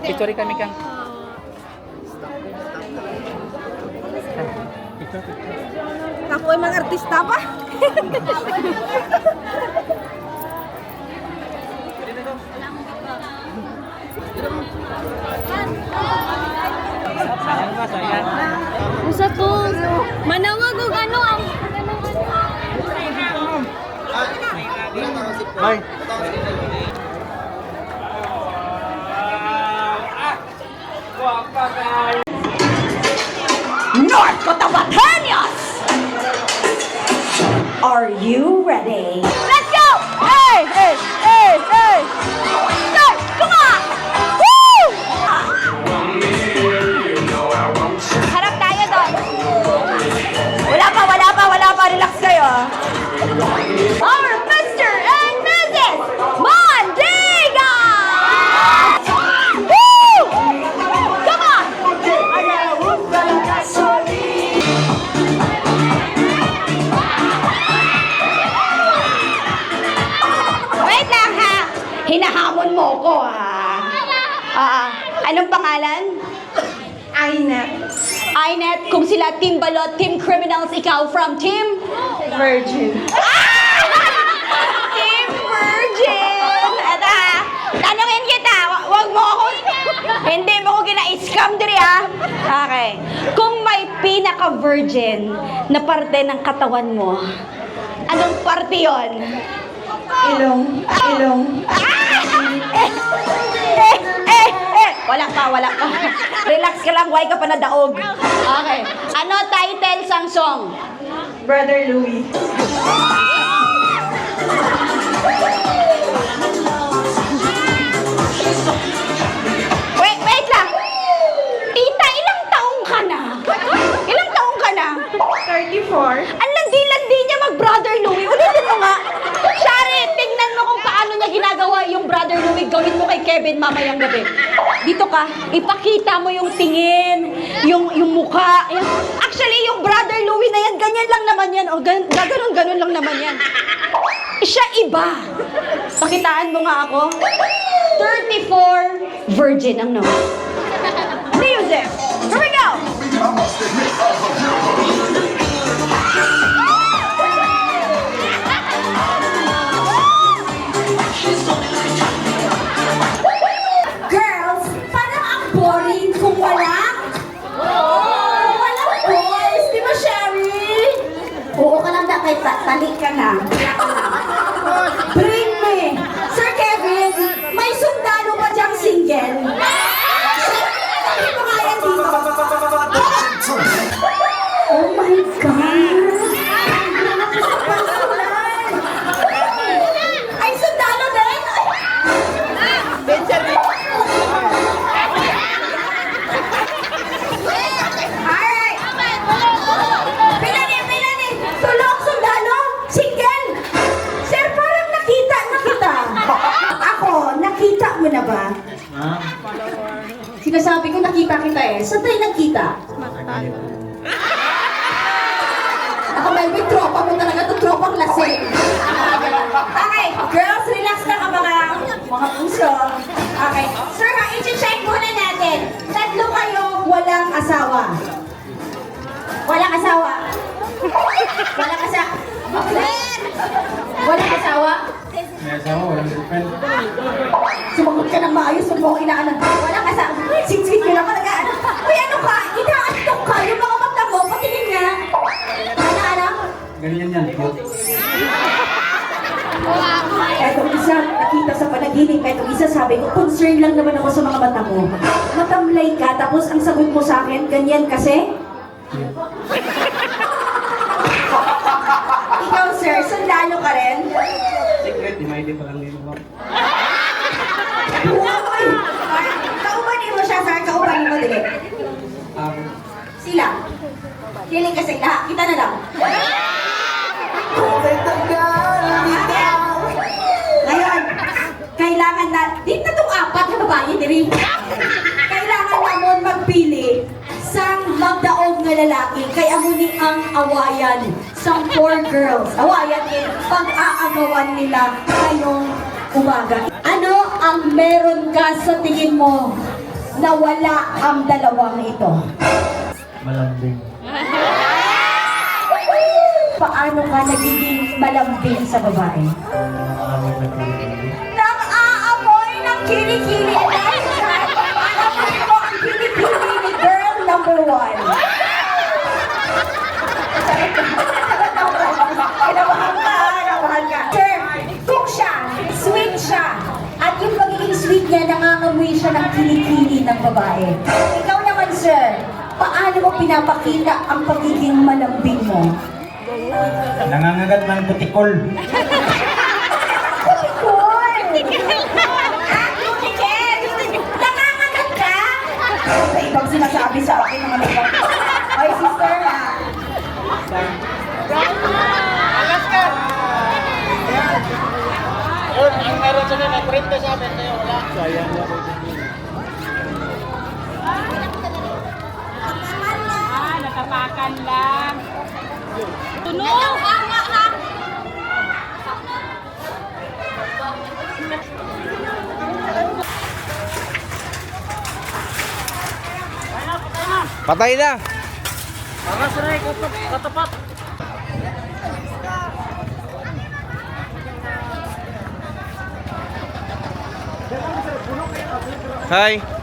Picture kami kang. Ako ay mga artista pa. Usa to. Manawag og ano ang Bye. North Cotabateños! Are you ready? Let's go! Hey, hey, hey, hey! Start! Come on! Woo! Harap tayo doon. Wala pa. Relax kayo. Our Mr. and Mrs. Mondiga! Woo! Come on! Wait lang ha! Hinahamon mo ko ha! Anong pangalan? Ainet. Ainet, kung sila Team Balot, Team Criminals, ikaw from Team? Virgin. Team Virgin! Eto ha, tanungin kita, wag mo ako, hindi mo ko gina-scam diri ha. Okay. Kung may pinaka-virgin na parte ng katawan mo, anong parte yon? Ilong. Wala pa. Relax ka lang, huwag ka pa nadaog. Okay. Ano title sang song? Brother Louie. Wait lang. Tita, ilang taong ka na? 34. Ang landi-landi niya mag-Brother Louie. Ulitin mo nga. Shari, tingnan mo kung paano niya ginagawa yung Brother Louie. Gawin mo kay Kevin mamayang gabi. Dito ka, ipakita mo yung tingin, yung mukha. Actually, yung Brother Louie na yan, ganyan lang naman yan. O, gaganon lang naman yan. Siya iba. Pakitaan mo nga ako. 34 virgin ang no. Music. Here we go. Girls, parang ang boring kung walang boys. Di ba, Sherry? Oo ka lang dapat, talik ka na. Bring me. Sir Kevin, may sundalo ba diyang single? Sabi mo nga yan dito. Oh my God! Ay, sundalo din! Alright! Pilani! Tulong, sundalo! Single! Sir, parang nakita na kita. Ako, nakita mo na ba? Sinasabi ko nakita kita eh. Saan tayo nagkita? Ako may tropa mo talaga ito, tropang lasing. Okay, girls, relax na ka mga puso. Okay, sir, i-check muna natin. Tatlo kayo walang asawa. Walang asawa. Walang asawa. Walang asawa? May asawa, walang girlfriend. Sumagot ka ng maayos, huwag mo ko inaanan. Walang asawa. Sing-sing nyo naman nag-aanan. Uy, ano ka? Inaantok ka. Yung mga mata mo, patingin nga. Ano? Ganyan yan. Etong isa, nakita sa panaginip. Etong isa, sabi ko, concern lang naman ako sa mga mata mo. Matamlay ka, tapos ang sagot mo sa akin, ganyan kasi? Ikaw, sir, sundalo ka rin? Secret, di maili pa lang dito ba? Kaubanin mo siya, sir. Kaubanin mo, dili. Sila. Kiling kasi lahat. Kita na lang. kailangan na, di na itong apat na babae diri. Kailangan namon magpili sang magdaog nga lalaki kay amo ni ang awayan sang 4 girls. Awayan din pag-aagawan nila ngayong umaga. Ano ang meron ka sa tingin mo na wala ang dalawang ito? Malambing. Paano ka nagiging malambing sa babae? Nang aamoy ng kilikili. Alam mo ang kilikili ni girl number 1. Kinabahan ka. Sir, kung siya, sweet siya, at yung pagiging sweet niya, nangangamoy siya ng kilikili ng babae. Ikaw naman, sir, paano mo pinapakita ang pagiging malambing mo? Nangangagat ng butikol. Cool! Ah, Tiket! Nangangagat ka? Sa ibang sinasabi sa akin ng ano ba? Ay, sister ha? Yun, ang meron sa may printo sa amin ngayon, wala. Sayang na ako. Natapakan lang. Tunog! Patay na. Katapat. Hi.